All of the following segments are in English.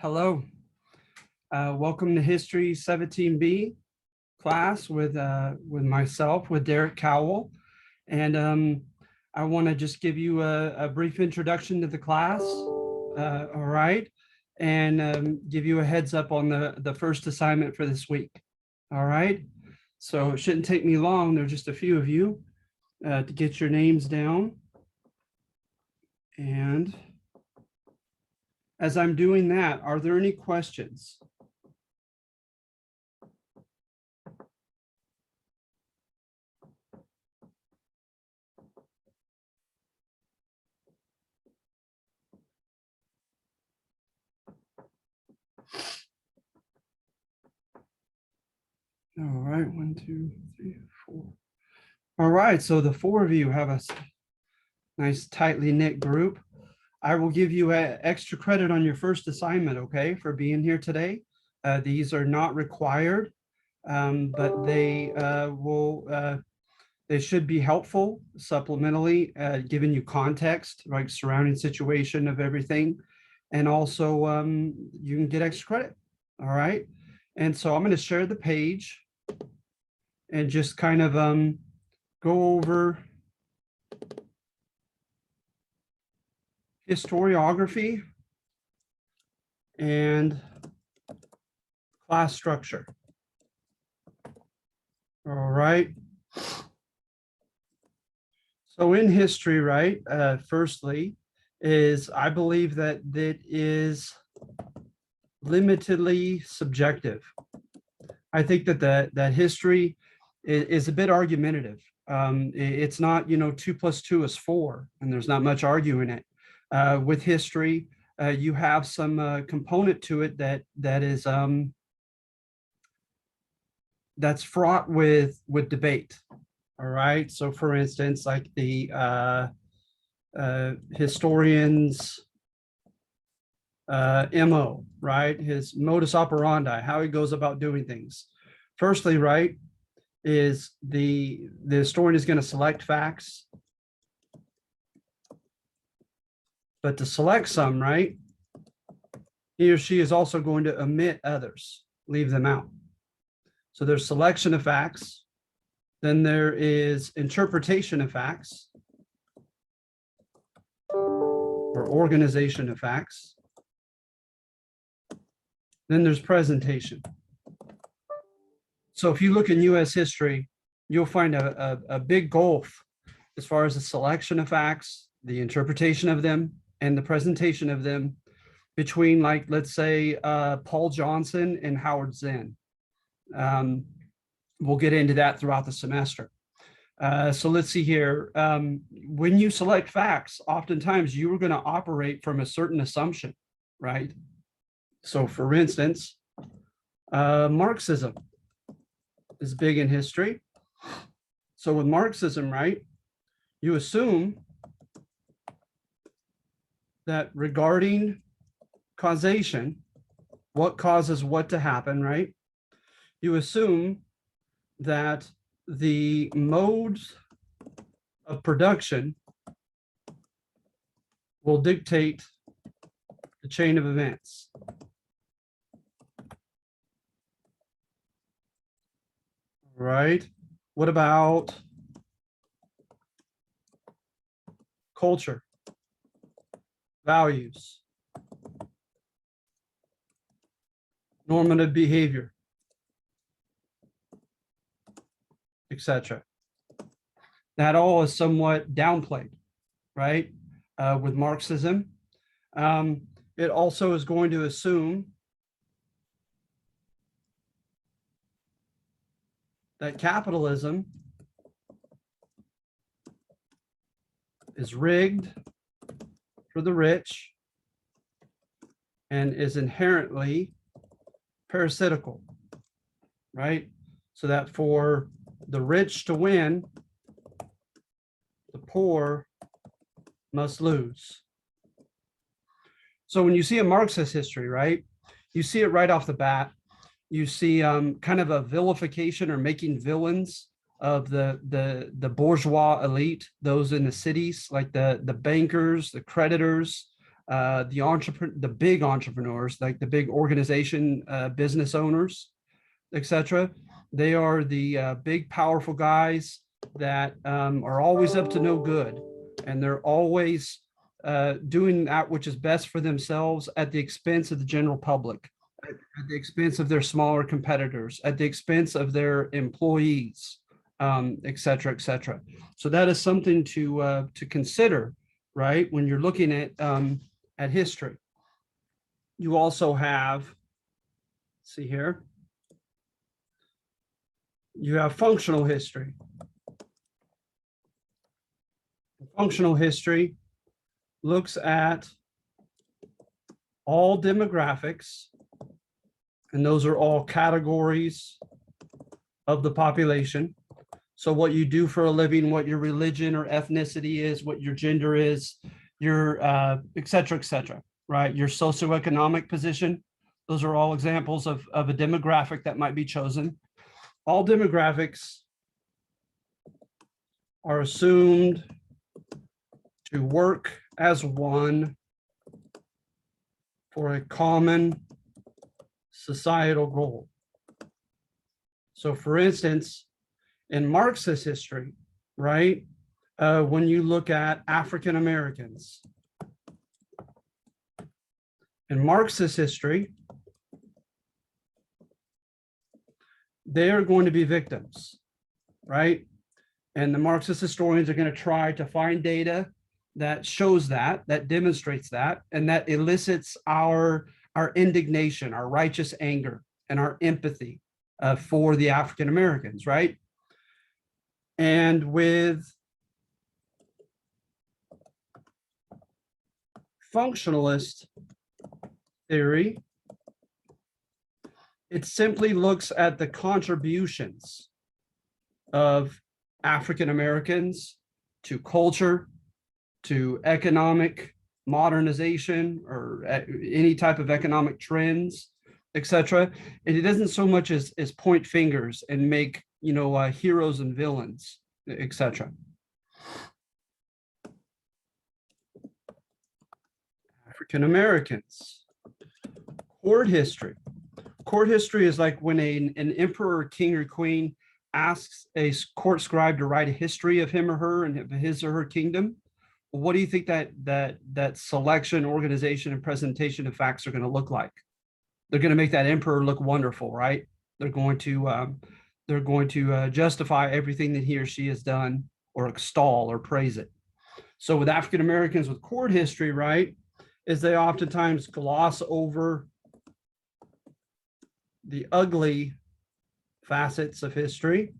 Hello, welcome to History 17B class with myself, with Derek Cowell. And I want to just give you a brief introduction to the class, all right, and give you a heads up on the first assignment for this week, all right? So it shouldn't take me long. There's just a few of you to get your names down. And as I'm doing that, are there any questions? All right, 1, 2, 3, 4. All right, so the four of you have a nice tightly knit group. I will give you extra credit on your first assignment, okay, for being here today. These are not required, but they should be helpful supplementally, giving you context, like surrounding situation of everything. And also you can get extra credit, all right? And so I'm gonna share the page and just kind of go over historiography and class structure. All right. So in history, right, firstly, is I believe that it is limitedly subjective. I think that history is a bit argumentative. It's not, 2 + 2 is 4, and there's not much arguing it. With history, you have some component to it that is that's fraught with debate. All right. So, for instance, like the historians' MO, right? His modus operandi, how he goes about doing things. Firstly, right, is the historian is going to select facts. But to select some, right, he or she is also going to omit others, leave them out. So there's selection of facts. Then there is interpretation of facts or organization of facts. Then there's presentation. So if you look in US history, you'll find a big gulf as far as the selection of facts, the interpretation of them, and the presentation of them between, like, let's say, Paul Johnson and Howard Zinn. We'll get into that throughout the semester. So let's see here. When you select facts, oftentimes you are going to operate from a certain assumption, right? So for instance, Marxism is big in history. So with Marxism, right, you assume that regarding causation, what causes what to happen, right? You assume that the modes of production will dictate the chain of events. Right? What about culture, values, normative behavior, etc.? That all is somewhat downplayed, right? With Marxism. It also is going to assume that capitalism is rigged for the rich and is inherently parasitical, right? So that for the rich to win, the poor must lose. So when you see a Marxist history, right, you see it right off the bat. You see kind of a vilification or making villains of the bourgeois elite, those in the cities, like the bankers, the creditors, the big entrepreneurs, like the big organization, business owners, etc. They are the big, powerful guys that are always up to no good, and they're always doing that which is best for themselves at the expense of the general public, at the expense of their smaller competitors, at the expense of their employees, et cetera, et cetera. So that is something to consider, right? When you're looking at history. You also have, see here, you have functional history. Functional history looks at all demographics, and those are all categories of the population. So what you do for a living, what your religion or ethnicity is, what your gender is, your et cetera, right? Your socioeconomic position. Those are all examples of a demographic that might be chosen. All demographics are assumed to work as one for a common societal goal. So for instance, in Marxist history, right, when you look at African Americans, in Marxist history, they are going to be victims, right? And the Marxist historians are going to try to find data that shows that demonstrates that, and that elicits our indignation, our righteous anger, and our empathy for the African Americans, right? And with functionalist theory, it simply looks at the contributions of African Americans to culture, to economic modernization, or any type of economic trends, etc. And it doesn't so much as point fingers and make, you know, heroes and villains, etc. African Americans. Court history. Court history is like when an emperor, king, or queen asks a court scribe to write a history of him or her and of his or her kingdom. What do you think that selection, organization, and presentation of facts are going to look like? They're going to make that emperor look wonderful, right? They're going to justify everything that he or she has done, or extol or praise it. So with African Americans with court history, right, is they oftentimes gloss over the ugly facets of history,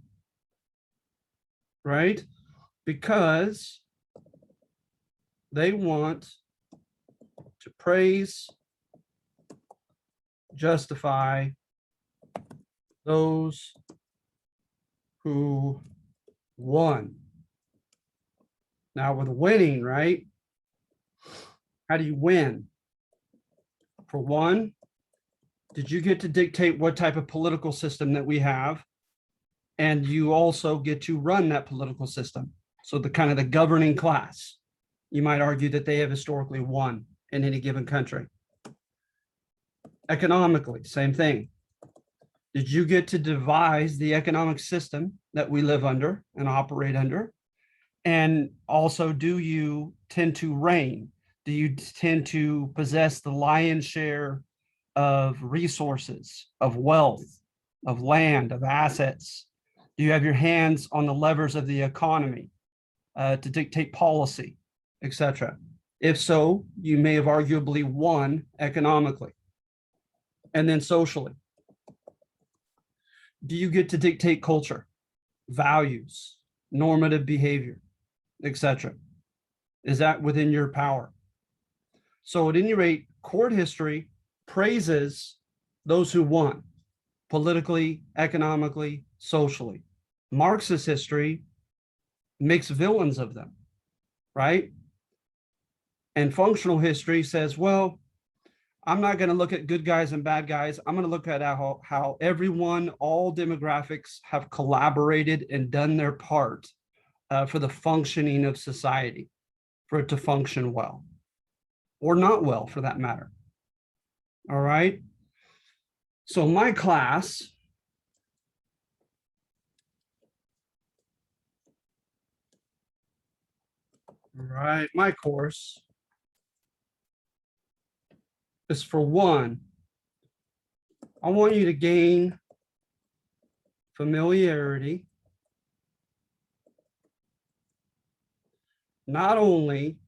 right? Because they want to praise, justify those who won. Now with winning, right? How do you win? For one, did you get to dictate what type of political system that we have? And you also get to run that political system. So the kind of the governing class, you might argue that they have historically won in any given country. Economically, same thing. Did you get to devise the economic system that we live under and operate under? And also, do you tend to reign? Do you tend to possess the lion's share of resources, of wealth, of land, of assets? Do you have your hands on the levers of the economy to dictate policy, etc.? If so, you may have arguably won economically. And then socially, do you get to dictate culture, values, normative behavior, etc.? Is that within your power? So at any rate, court history praises those who won politically, economically, socially. Marxist history makes villains of them, right? And functional history says, well, I'm not going to look at good guys and bad guys. I'm going to look at how everyone, all demographics have collaborated and done their part for the functioning of society, for it to function well. or not well for that matter. All right. So my class, right, my course is for one, I want you to gain familiarity not only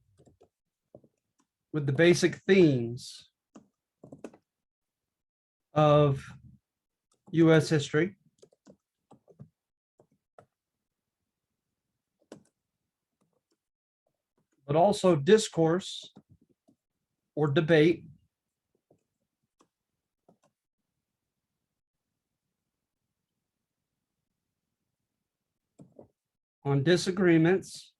with the basic themes of U.S. history, but also discourse or debate on disagreements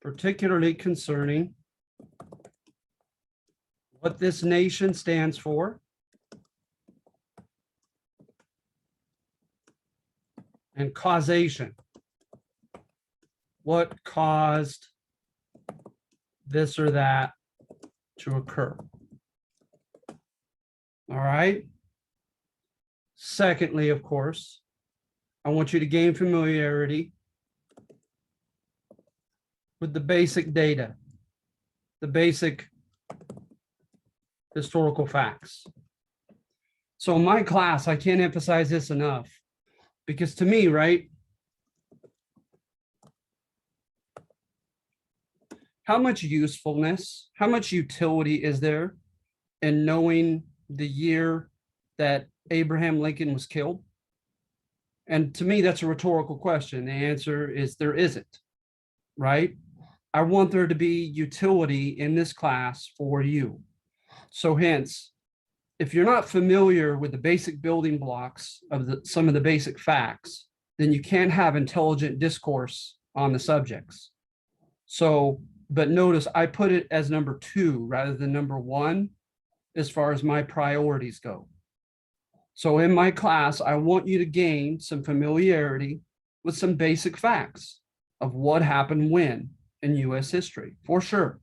particularly concerning what this nation stands for and causation. What caused this or that to occur? All right. Secondly, of course, I want you to gain familiarity with the basic data, the basic historical facts. So in my class, I can't emphasize this enough, because to me, right, how much usefulness, how much utility is there in knowing the year that Abraham Lincoln was killed? And to me, that's a rhetorical question. The answer is there isn't, right? I want there to be utility in this class for you. So hence, if you're not familiar with the basic building blocks of some of the basic facts, then you can't have intelligent discourse on the subjects. So, but notice I put it as number 2 rather than number 1 as far as my priorities go. So in my class, I want you to gain some familiarity with some basic facts of what happened when in US history, for sure.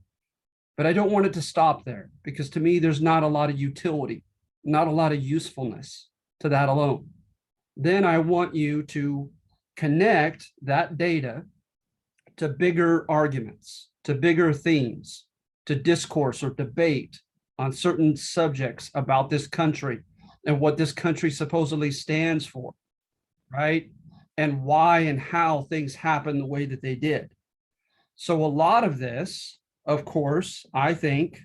But I don't want it to stop there, because to me, there's not a lot of utility, not a lot of usefulness to that alone. Then I want you to connect that data to bigger arguments, to bigger themes, to discourse or debate on certain subjects about this country and what this country supposedly stands for, right? And why and how things happen the way that they did. So a lot of this, of course, I think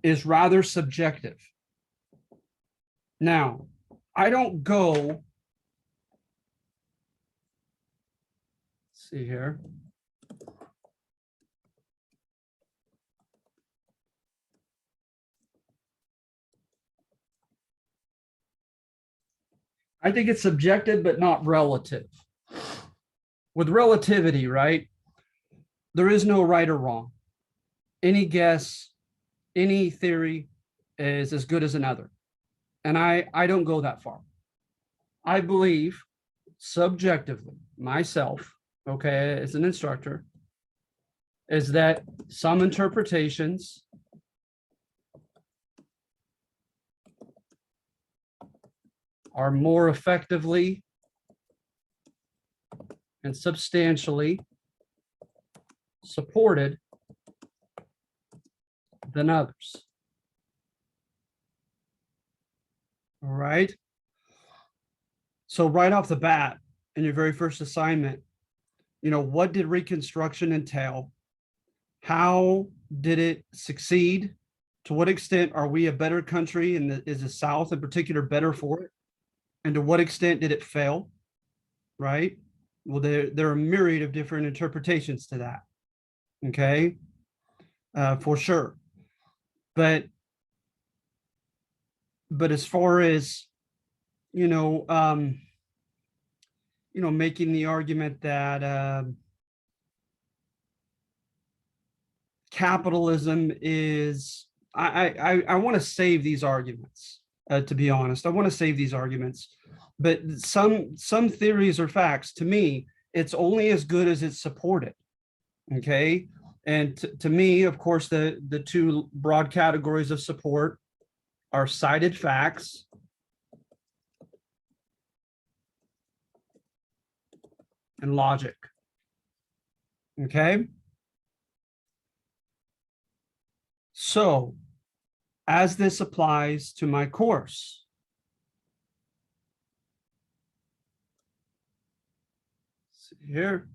is rather subjective. Now, I don't go, let's see here. I think it's subjective, but not relative. With relativity, right? There is no right or wrong. Any guess, any theory is as good as another. And I don't go that far. I believe subjectively, myself, okay, as an instructor, is that some interpretations are more effectively and substantially supported than others. All right. So right off the bat, in your very first assignment, you know, what did Reconstruction entail? How did it succeed? To what extent are we a better country, and is the South in particular better for it? And to what extent did it fail? Right? Well, there are a myriad of different interpretations to that. Okay, for sure. But as far as making the argument that capitalism is, I want to save these arguments. To be honest, I want to save these arguments. But some theories or facts, to me, it's only as good as it's supported. Okay. And to me, of course, the two broad categories of support are cited facts and logic. Okay. So as this applies to my course, see here,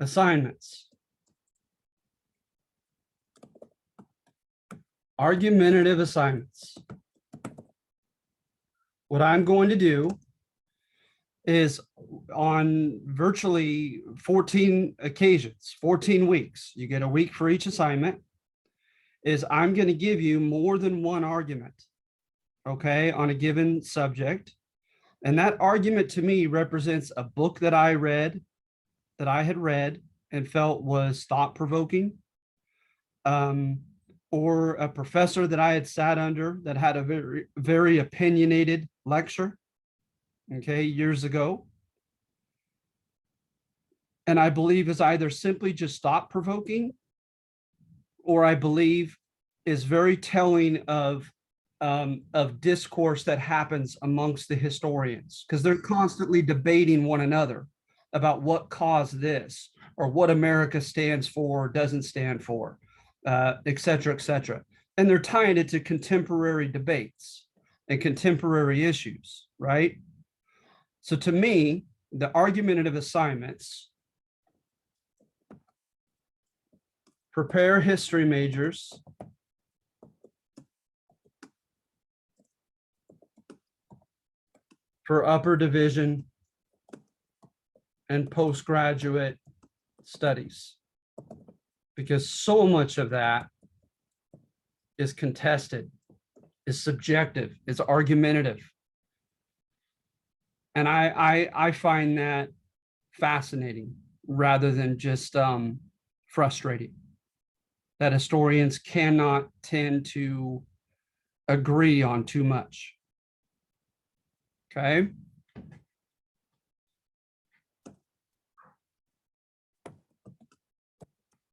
assignments, argumentative assignments. What I'm going to do is on virtually 14 occasions, 14 weeks, you get a week for each assignment, is I'm going to give you more than one argument, okay, on a given subject. And that argument to me represents a book that I read, that I had read and felt was thought-provoking, or a professor that I had sat under that had a very, very opinionated lecture, okay, years ago. And I believe is either simply just thought-provoking, or I believe is very telling of discourse that happens amongst the historians, because they're constantly debating one another about what caused this, or what America stands for or doesn't stand for, et cetera, et cetera. And they're tying it to contemporary debates and contemporary issues, right? So to me, the argumentative assignments prepare history majors for upper division and postgraduate studies, because so much of that is contested, is subjective, is argumentative. And I find that fascinating rather than just frustrating, that historians cannot tend to agree on too much. Okay.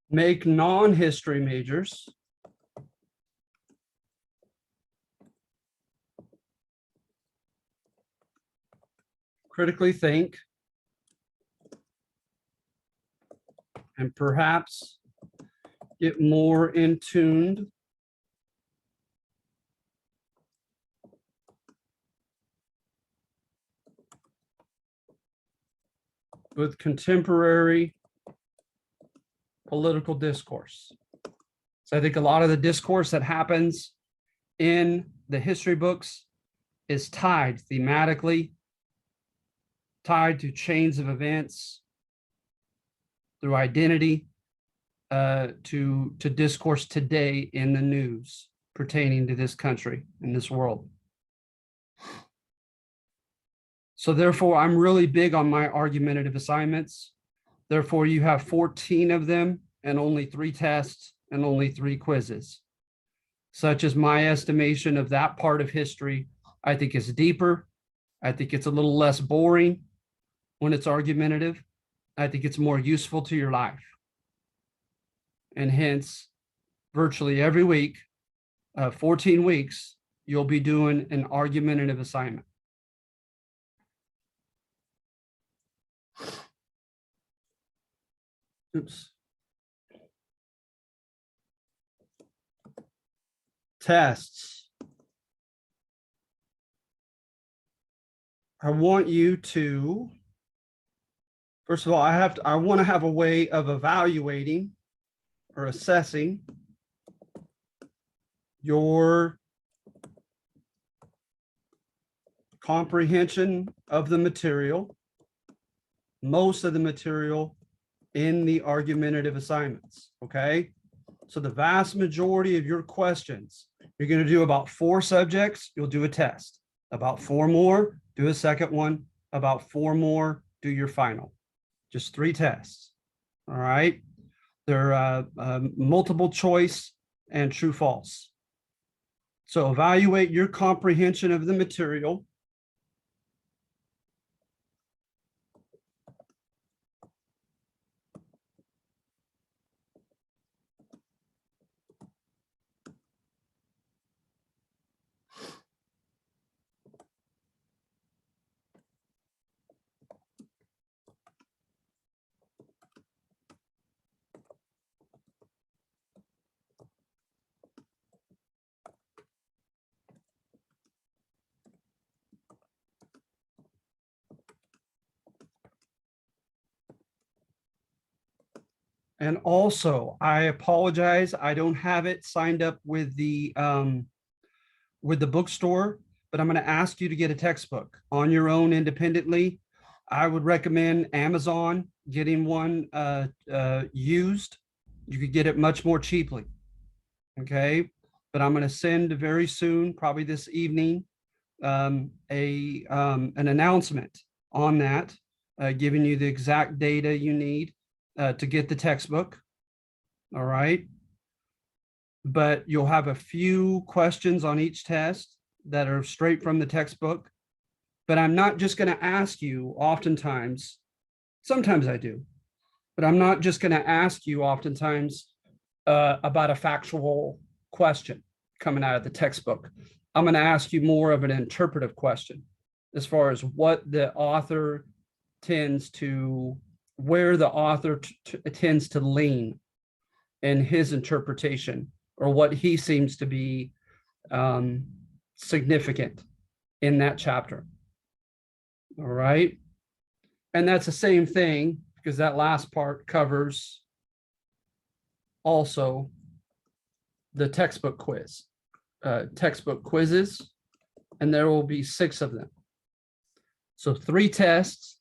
Make non-history majors critically think and perhaps get more in tune with contemporary political discourse. So I think a lot of the discourse that happens in the history books is tied thematically, tied to chains of events, through identity, to discourse today in the news pertaining to this country and this world. So therefore, I'm really big on my argumentative assignments. Therefore, you have 14 of them and only 3 tests and only 3 quizzes. Such as my estimation of that part of history, I think is deeper. I think it's a little less boring when it's argumentative. I think it's more useful to your life. And hence, virtually every week, 14 weeks, you'll be doing an argumentative assignment. Oops. Tests. I want you to, first of all, I want to have a way of evaluating or assessing your comprehension of the material, most of the material in the argumentative assignments, okay? So the vast majority of your questions, you're going to do about 4 subjects, you'll do a test. About 4 more, do a second one. About 4 more, do your final. Just 3 tests, all right? They're multiple choice and true false. So evaluate your comprehension of the material And also, I apologize, I don't have it signed up with the bookstore, but I'm going to ask you to get a textbook on your own independently. I would recommend Amazon getting one used. You could get it much more cheaply. Okay. But I'm going to send very soon, probably this evening, an announcement on that, giving you the exact data you need to get the textbook. All right. But you'll have a few questions on each test that are straight from the textbook. But I'm not just going to ask you oftentimes, sometimes I do, but I'm not just going to ask you oftentimes about a factual question coming out of the textbook. I'm going to ask you more of an interpretive question as far as what the author tends to, where the author tends to lean in his interpretation, or what he seems to be significant in that chapter. All right. And that's the same thing, because that last part covers also the textbook quiz, textbook quizzes, and there will be 6 of them. So 3 tests,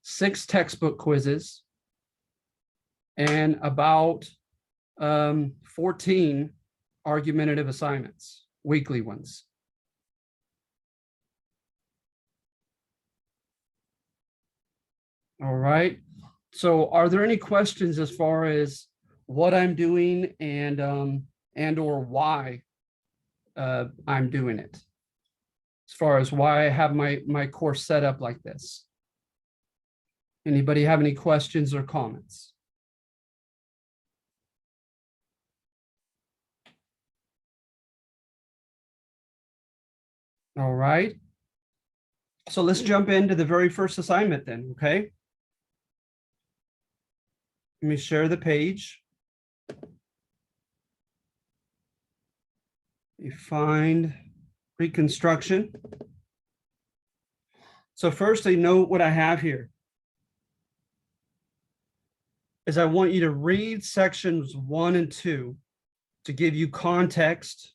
6 textbook quizzes, and about 14 argumentative assignments, weekly ones. All right. So are there any questions as far as what I'm doing and or why I'm doing it? As far as why I have my course set up like this. Anybody have any questions or comments? All right. So let's jump into the very first assignment then, okay? Let me share the page. You find reconstruction. So firstly, note what I have here is I want you to read sections 1 and 2 to give you context,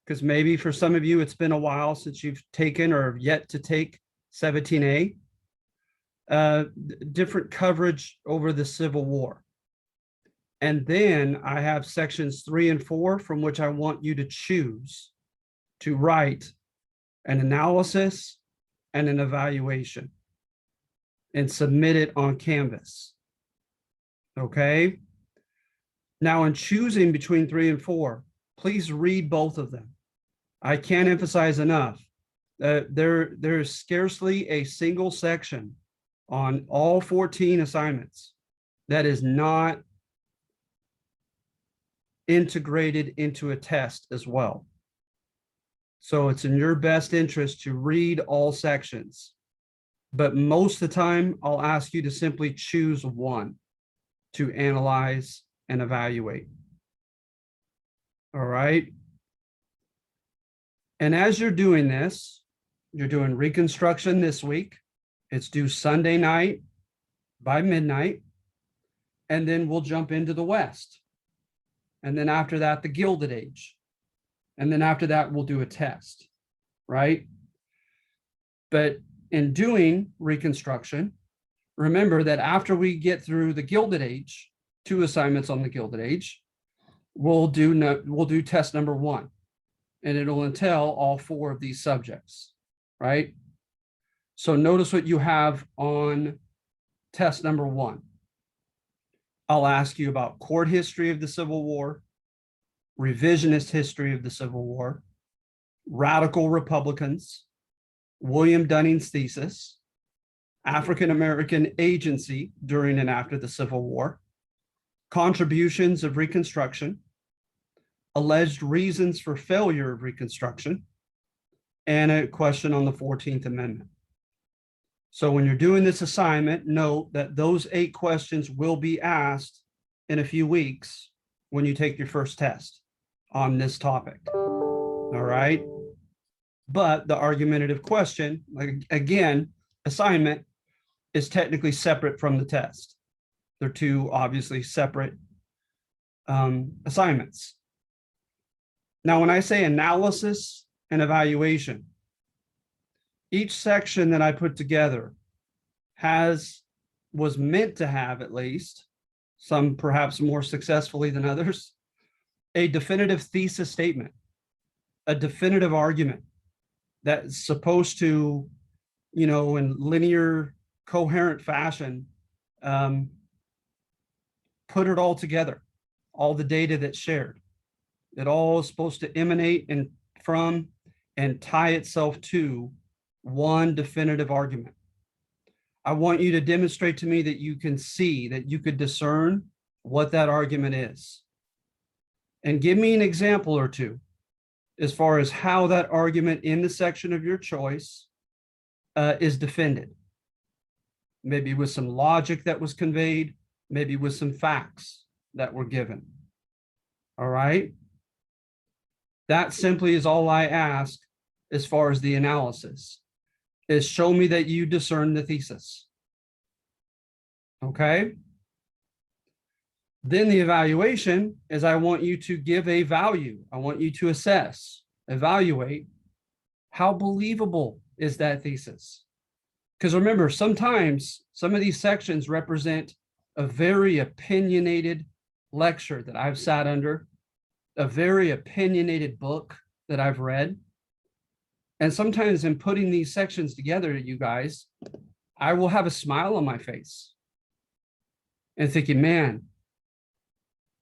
because maybe for some of you, it's been a while since you've taken or yet to take 17A. Different coverage over the Civil War. And then I have sections 3 and 4 from which I want you to choose to write an analysis and an evaluation and submit it on Canvas. Okay. Now, in choosing between 3 and 4, please read both of them. I can't emphasize enough that there's scarcely a single section on all 14 assignments that is not integrated into a test as well. So it's in your best interest to read all sections, but most of the time I'll ask you to simply choose one to analyze and evaluate. All right. And as you're doing this, you're doing reconstruction this week. It's due Sunday night by midnight. And then we'll jump into the West. And then after that, the Gilded Age. And then after that, we'll do a test, right? But in doing reconstruction, remember that after we get through the Gilded Age, 2 assignments on the Gilded Age, we'll do test number 1. And it'll entail all 4 of these subjects, right? So notice what you have on test number 1. I'll ask you about court history of the Civil War, revisionist history of the Civil War, radical Republicans, William Dunning's thesis, African-American agency during and after the Civil War, contributions of Reconstruction, alleged reasons for failure of Reconstruction, and a question on the 14th Amendment. So when you're doing this assignment, note that those 8 questions will be asked in a few weeks when you take your first test on this topic. All right. But the argumentative question, like, again, assignment is technically separate from the test. They're two obviously separate assignments. Now, when I say analysis and evaluation, each section that I put together was meant to have, at least, some perhaps more successfully than others, a definitive thesis statement, a definitive argument that's supposed to, in linear, coherent fashion, put it all together, all the data that's shared. It all is supposed to emanate from and tie itself to one definitive argument. I want you to demonstrate to me that you can see, that you could discern what that argument is. And give me an example or two as far as how that argument in the section of your choice is defended. Maybe with some logic that was conveyed, maybe with some facts that were given. All right? That simply is all I ask as far as the analysis, is show me that you discern the thesis. Okay? Then the evaluation is I want you to give a value. I want you to assess, evaluate how believable is that thesis. Because remember, sometimes some of these sections represent a very opinionated lecture that I've sat under, a very opinionated book that I've read. And sometimes in putting these sections together, you guys, I will have a smile on my face and thinking, man,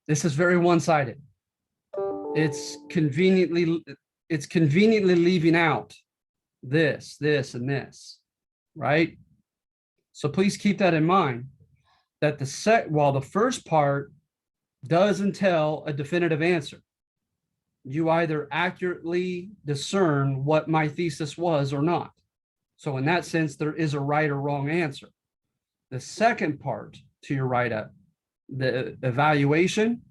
this is very one-sided. It's conveniently leaving out this, and this, right? So please keep that in mind, that while the first part does entail a definitive answer, you either accurately discern what my thesis was or not. So in that sense, there is a right or wrong answer. The second part to your write-up, the evaluation,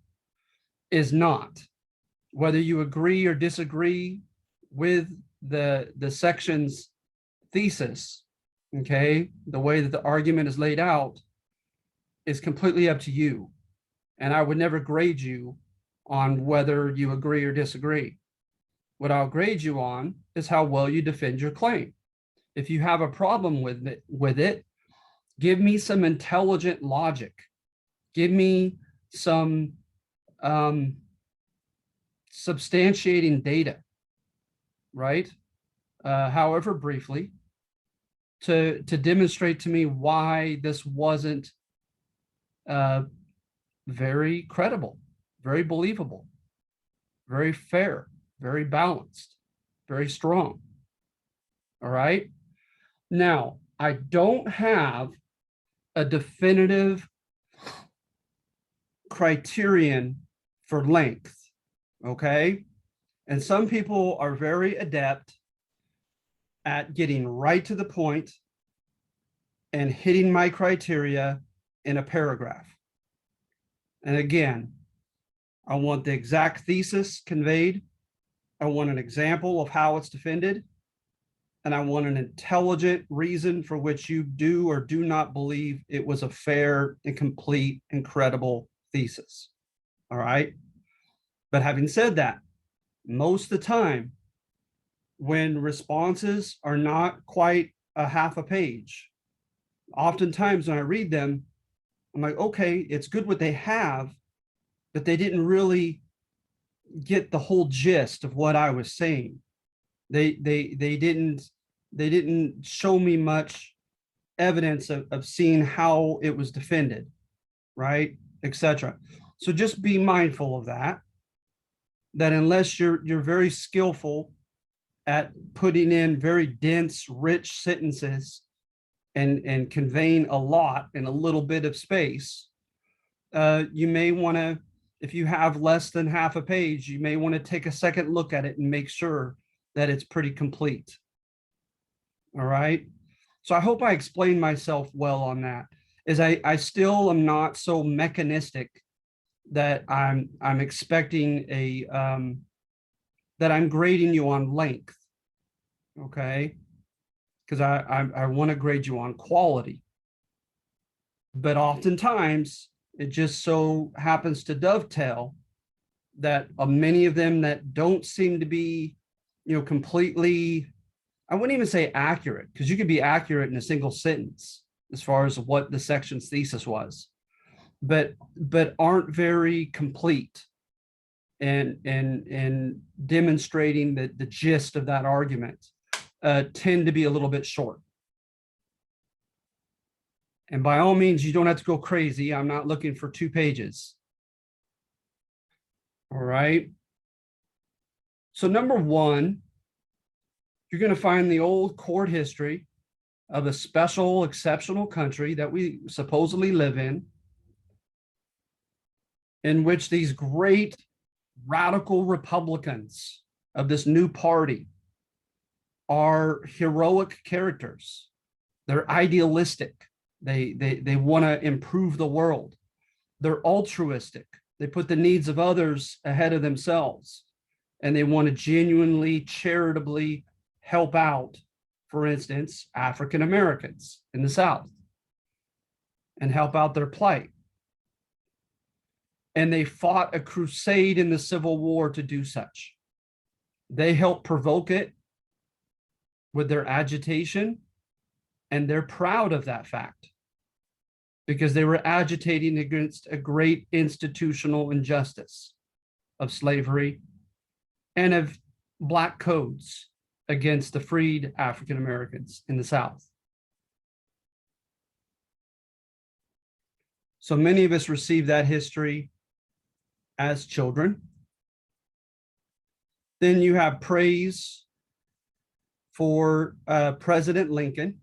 is not whether you agree or disagree with the section's thesis. Okay, the way that the argument is laid out is completely up to you, and I would never grade you on whether you agree or disagree. What I'll grade you on is how well you defend your claim. If you have a problem with it, give me some intelligent logic. Give me some substantiating data, right? However briefly, to demonstrate to me why this wasn't very credible, very believable, very fair, very balanced, very strong. All right. Now, I don't have a definitive criterion for length. Okay. And some people are very adept at getting right to the point and hitting my criteria in a paragraph. And again, I want the exact thesis conveyed. I want an example of how it's defended. And I want an intelligent reason for which you do or do not believe it was a fair and complete and credible thesis. All right. But having said that, most of the time, when responses are not quite a half a page, oftentimes when I read them, I'm like, okay, it's good what they have, but they didn't really get the whole gist of what I was saying. They didn't show me much evidence of seeing how it was defended, right, etc. So just be mindful of that unless you're very skillful at putting in very dense, rich sentences and conveying a lot in a little bit of space, you may want to, if you have less than half a page, you may want to take a second look at it and make sure that it's pretty complete. All right. So I hope I explained myself well on that. I still am not so mechanistic that I'm expecting that I'm grading you on length. Okay. Because I want to grade you on quality. But oftentimes it just so happens to dovetail that many of them that don't seem to be, completely, I wouldn't even say accurate, because you could be accurate in a single sentence as far as what the section's thesis was, but aren't very complete and demonstrating the gist of that argument, tend to be a little bit short. And by all means, you don't have to go crazy. I'm not looking for 2 pages. All right. So number 1, you're going to find the old court history of a special, exceptional country that we supposedly live in which these great radical Republicans of this new party are heroic characters. They're idealistic. They want to improve the world. They're altruistic. They put the needs of others ahead of themselves, and they want to genuinely, charitably help out, for instance, African Americans in the South and help out their plight. And they fought a crusade in the Civil War to do such. They helped provoke it with their agitation, and they're proud of that fact because they were agitating against a great institutional injustice of slavery and of Black codes against the freed African Americans in the South. So many of us receive that history as children. Then you have praise for President Lincoln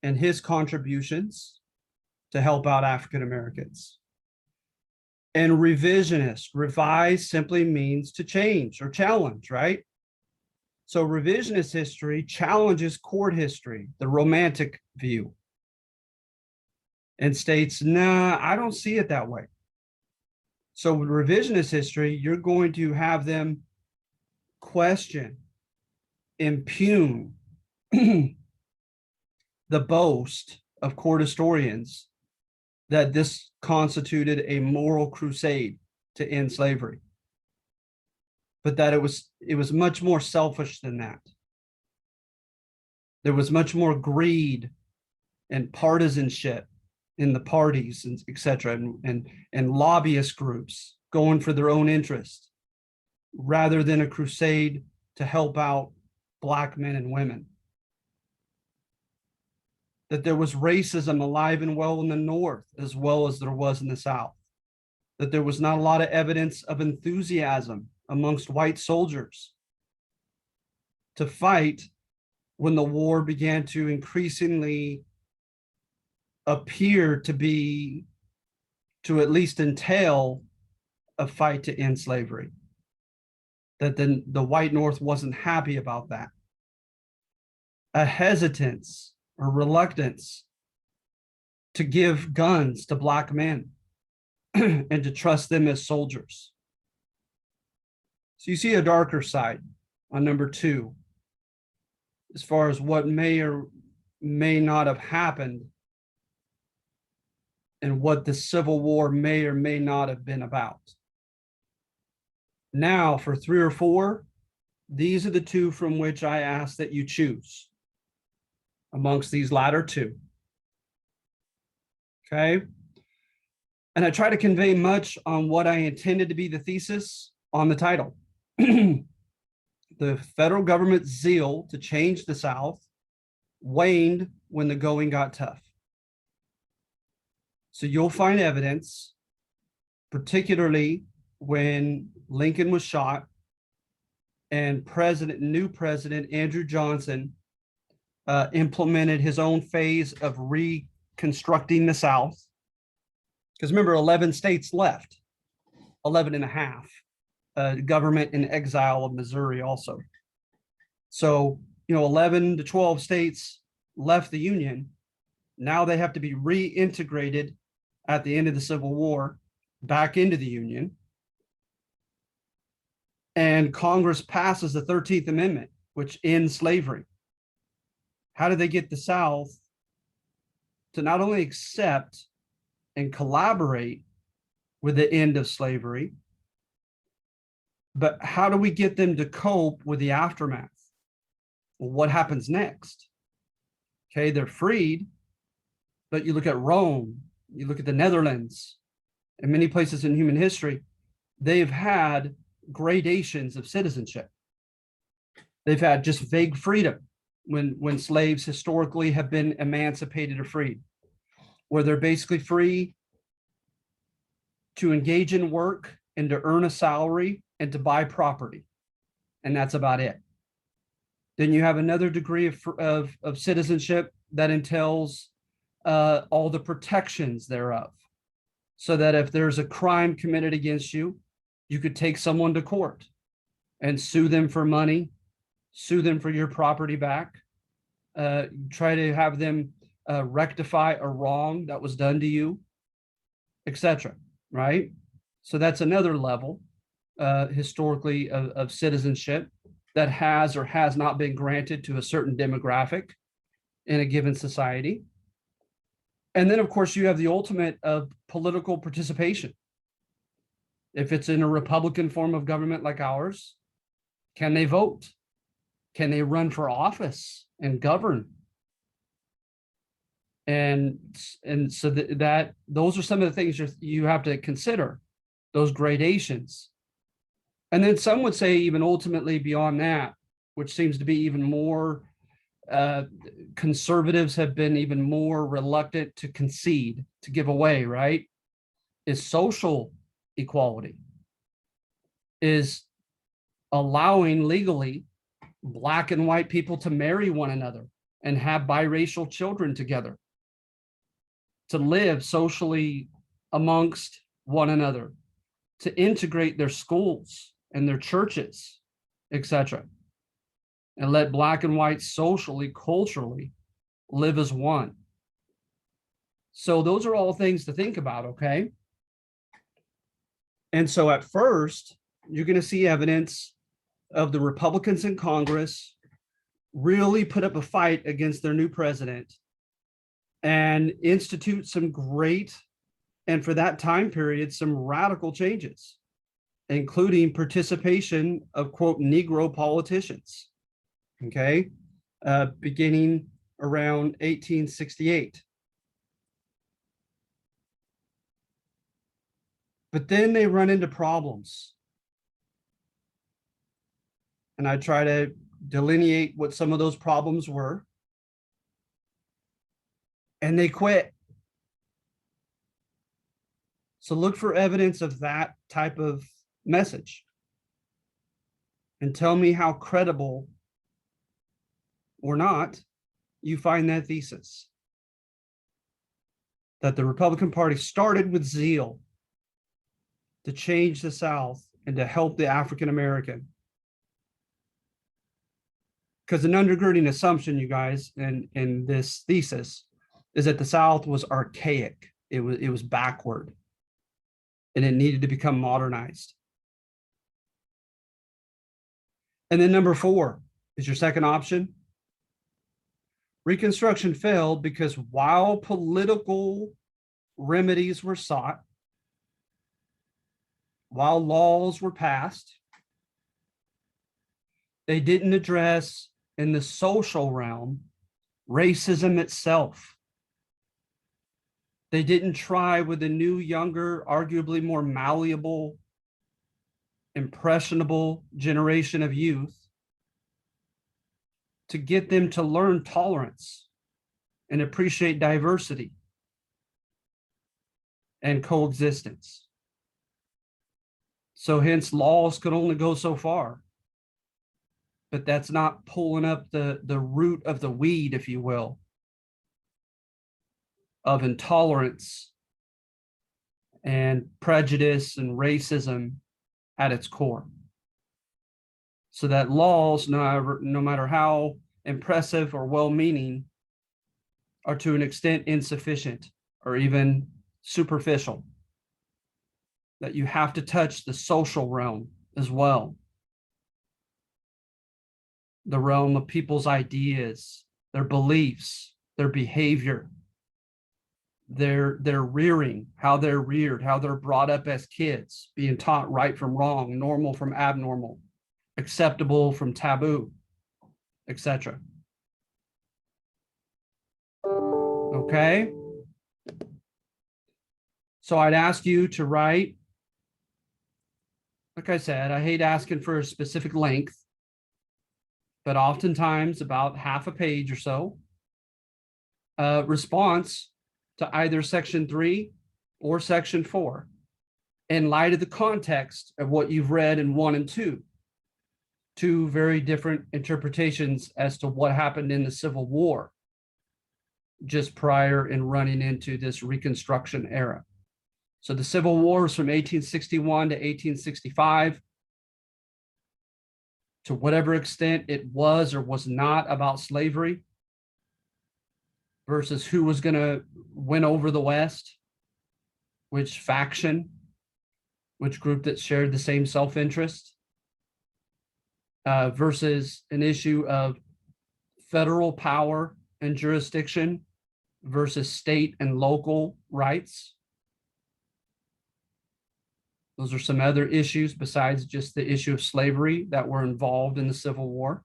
and his contributions to help out African Americans. And revisionist, revise simply means to change or challenge, right? So revisionist history challenges court history, the romantic view, and states, nah, I don't see it that way. So with revisionist history, you're going to have them question, impugn the boast of court historians that this constituted a moral crusade to end slavery, but that it was much more selfish than that. There was much more greed and partisanship in the parties, and et cetera, and lobbyist groups going for their own interest rather than a crusade to help out Black men and women. That there was racism alive and well in the North as well as there was in the South. That there was not a lot of evidence of enthusiasm amongst white soldiers to fight when the war began to increasingly appear to at least entail a fight to end slavery. That then the white North wasn't happy about that. A hesitance or reluctance to give guns to Black men and to trust them as soldiers. So you see a darker side on number 2, as far as what may or may not have happened and what the Civil War may or may not have been about. Now for 3 or 4, these are the 2 from which I ask that you choose amongst these latter 2. Okay. And I try to convey much on what I intended to be the thesis on the title. The federal government's zeal to change the South waned when the going got tough. So you'll find evidence, particularly when Lincoln was shot and new president Andrew Johnson implemented his own phase of reconstructing the South. Because remember, 11 states left, 11 and a half, government in exile of Missouri also. So, 11 to 12 states left the Union. Now they have to be reintegrated at the end of the Civil War back into the Union. And Congress passes the 13th Amendment, which ends slavery. How do they get the South to not only accept and collaborate with the end of slavery, but how do we get them to cope with the aftermath? Well, what happens next? Okay, they're freed, but you look at Rome, you look at the Netherlands, and many places in human history, they've had gradations of citizenship. They've had just vague freedom when slaves historically have been emancipated or freed, where they're basically free to engage in work and to earn a salary and to buy property. And that's about it. Then you have another degree of citizenship that entails all the protections thereof. So that if there's a crime committed against you, you could take someone to court and sue them for money, sue them for your property back, try to have them rectify a wrong that was done to you, etc. Right? So that's another level historically of citizenship that has or has not been granted to a certain demographic in a given society. And then, of course, you have the ultimate of political participation. If it's in a Republican form of government like ours, can they vote? Can they run for office and govern? And so that those are some of the things you have to consider, those gradations. And then some would say even ultimately beyond that, which seems to be even more, conservatives have been even more reluctant to concede, to give away, right? Is social equality, is allowing legally Black and white people to marry one another and have biracial children together, to live socially amongst one another, to integrate their schools and their churches, etc., and let Black and white socially, culturally live as one. So those are all things to think about, okay? And so at first, you're going to see evidence of the Republicans in Congress really put up a fight against their new president and institute some great, and for that time period, some radical changes, including participation of, quote, Negro politicians, okay, beginning around 1868. But then they run into problems. And I try to delineate what some of those problems were. And they quit. So look for evidence of that type of message. And tell me how credible or not you find that thesis. That the Republican Party started with zeal to change the South and to help the African American. Because an undergirding assumption, you guys, in this thesis is that the South was archaic. It was backward, and it needed to become modernized. And then number 4 is your second option. Reconstruction failed because while political remedies were sought, while laws were passed, they didn't address in the social realm racism itself. They didn't try with the new, younger, arguably more malleable, impressionable generation of youth to get them to learn tolerance and appreciate diversity and coexistence. So hence laws could only go so far. But that's not pulling up the root of the weed, if you will, of intolerance and prejudice and racism at its core. So that laws, no matter how impressive or well-meaning, are to an extent insufficient or even superficial. That you have to touch the social realm as well. The realm of people's ideas, their beliefs, their behavior, their rearing, how they're reared, how they're brought up as kids, being taught right from wrong, normal from abnormal, acceptable from taboo, etc. Okay. So I'd ask you to write, like I said, I hate asking for a specific length, but oftentimes about half a page or so, response to either section 3 or section 4 in light of the context of what you've read in 1 and 2. Two very different interpretations as to what happened in the Civil War just prior in running into this Reconstruction era. So the Civil War is from 1861 to 1865. To whatever extent it was or was not about slavery versus who was going to win over the West, which faction, which group that shared the same self-interest, versus an issue of federal power and jurisdiction versus state and local rights. Those are some other issues besides just the issue of slavery that were involved in the Civil War.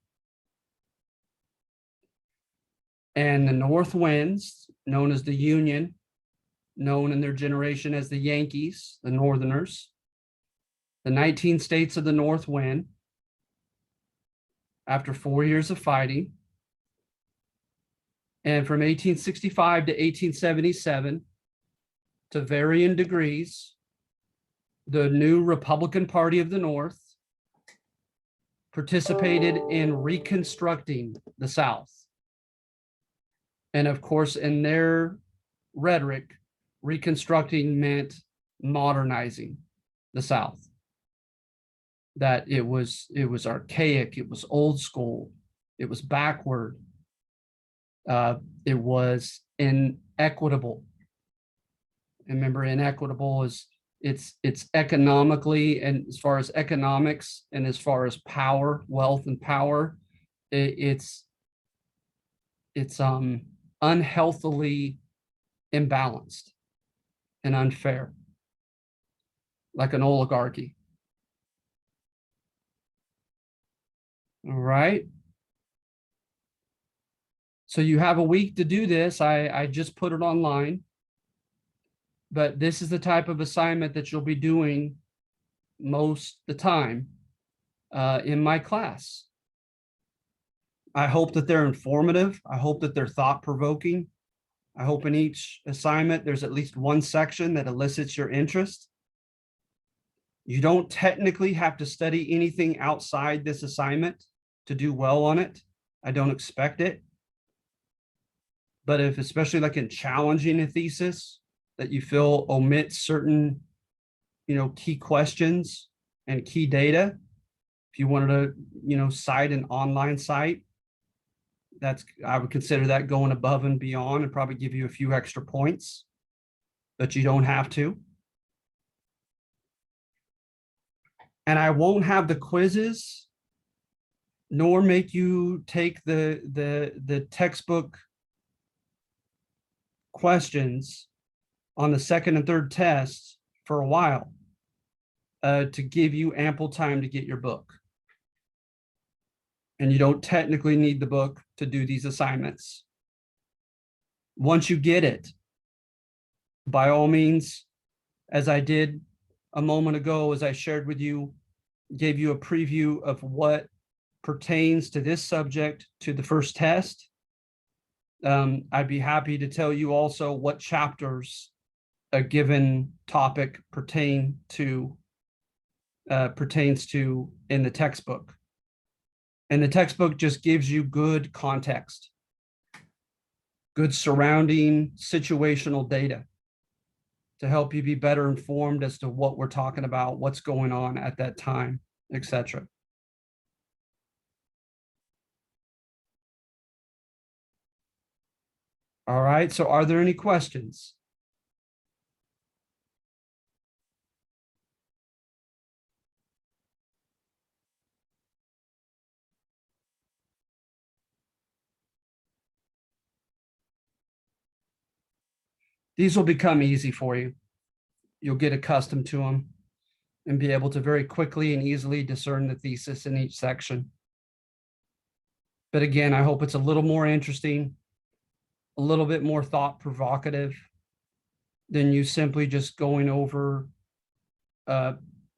And the North Winds, known as the Union, known in their generation as the Yankees, the Northerners, the 19 states of the North win after 4 years of fighting. And from 1865 to 1877, to varying degrees, the new Republican Party of the North participated in reconstructing the South. And of course, in their rhetoric, reconstructing meant modernizing the South. That it was archaic, it was old school, it was backward, it was inequitable. Remember, inequitable is it's economically, and as far as economics and as far as power, wealth and power, it's unhealthily imbalanced and unfair, like an oligarchy. All right. So you have a week to do this. I just put it online, but this is the type of assignment that you'll be doing most the time in my class. I hope that they're informative. I hope that they're thought-provoking. I hope in each assignment, there's at least one section that elicits your interest. You don't technically have to study anything outside this assignment to do well on it. I don't expect it. But if, especially like in challenging a thesis that you feel omits certain, key questions and key data, if you wanted to, cite an online site, I would consider that going above and beyond and probably give you a few extra points, but you don't have to. And I won't have the quizzes, nor make you take the textbook questions on the second and third tests for a while to give you ample time to get your book. And you don't technically need the book to do these assignments. Once you get it, by all means, as I did a moment ago, as I shared with you, gave you a preview of what pertains to this subject to the first test. I'd be happy to tell you also what chapters a given topic pertains to in the textbook. And the textbook just gives you good context, good surrounding situational data to help you be better informed as to what we're talking about, what's going on at that time, etc. All right, so are there any questions? These will become easy for you. You'll get accustomed to them and be able to very quickly and easily discern the thesis in each section. But again, I hope it's a little more interesting, a little bit more thought provocative than you simply just going over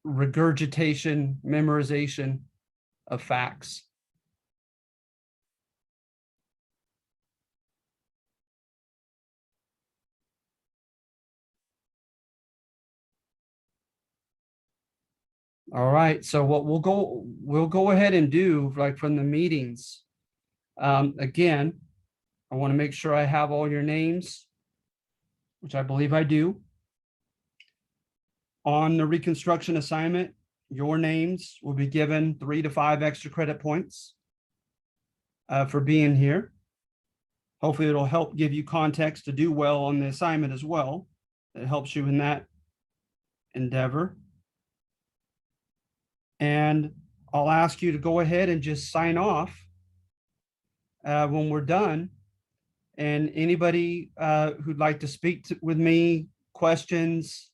regurgitation, memorization of facts. All right. So what we'll go ahead and do, like from the meetings. Again, I want to make sure I have all your names, which I believe I do. On the reconstruction assignment, your names will be given 3 to 5 extra credit points for being here. Hopefully it'll help give you context to do well on the assignment as well. It helps you in that endeavor. And I'll ask you to go ahead and just sign off when we're done. And anybody who'd like to speak with me, questions,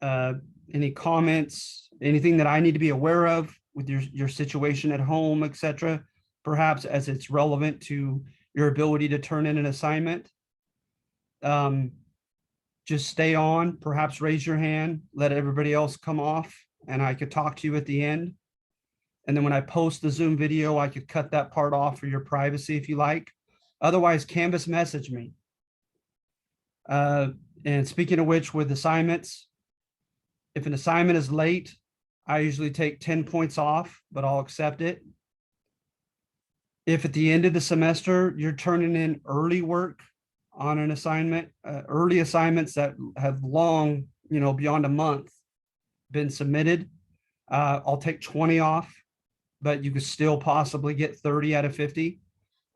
any comments, anything that I need to be aware of with your situation at home, etc., perhaps as it's relevant to your ability to turn in an assignment. Just stay on, perhaps raise your hand, let everybody else come off, and I could talk to you at the end. And then when I post the Zoom video, I could cut that part off for your privacy if you like. Otherwise, Canvas message me. And speaking of which, with assignments, if an assignment is late, I usually take 10 points off, but I'll accept it. If at the end of the semester, you're turning in early work on an assignment, early assignments that have long, beyond a month been submitted, I'll take 20 off, but you could still possibly get 30 out of 50.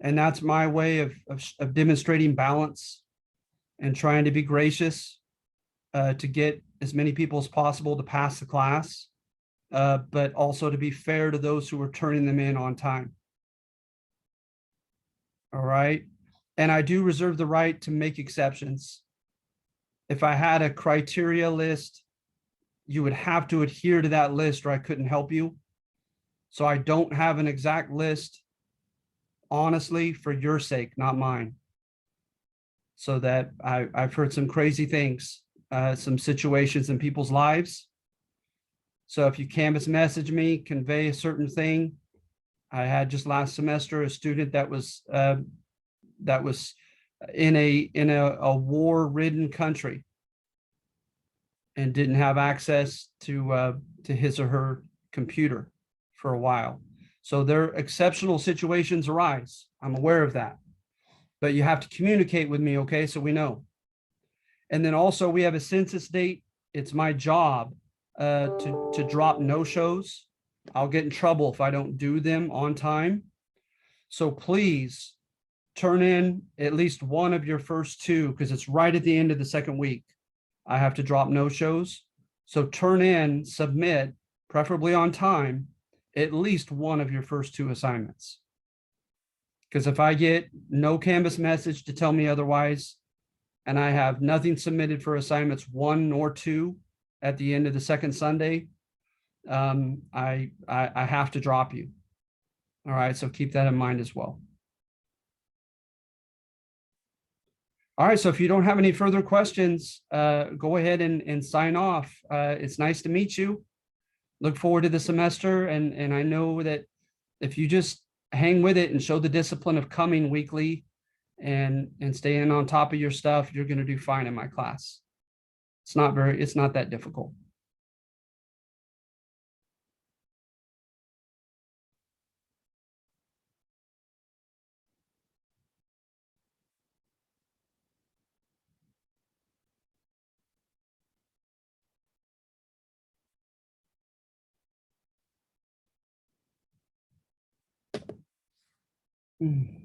And that's my way of demonstrating balance and trying to be gracious to get as many people as possible to pass the class, but also to be fair to those who are turning them in on time. All right. And I do reserve the right to make exceptions. If I had a criteria list, you would have to adhere to that list or I couldn't help you. So I don't have an exact list, honestly, for your sake, not mine. So that I've heard some crazy things, some situations in people's lives. So if you Canvas message me, convey a certain thing. I had just last semester a student that was in a war-ridden country and didn't have access to his or her computer for a while. So there exceptional situations arise. I'm aware of that, but you have to communicate with me, okay? So we know. And then also we have a census date. It's my job to drop no-shows. I'll get in trouble if I don't do them on time. So please turn in at least one of your first two, because it's right at the end of the second week. I have to drop no-shows. So turn in, submit, preferably on time, at least one of your first two assignments. Because if I get no Canvas message to tell me otherwise, and I have nothing submitted for assignments 1 or 2 at the end of the second Sunday, I have to drop you. All right, so keep that in mind as well. All right, so if you don't have any further questions, go ahead and sign off. It's nice to meet you. Look forward to the semester, and I know that if you just hang with it and show the discipline of coming weekly and staying on top of your stuff, you're going to do fine in my class. It's not that difficult. Hmm.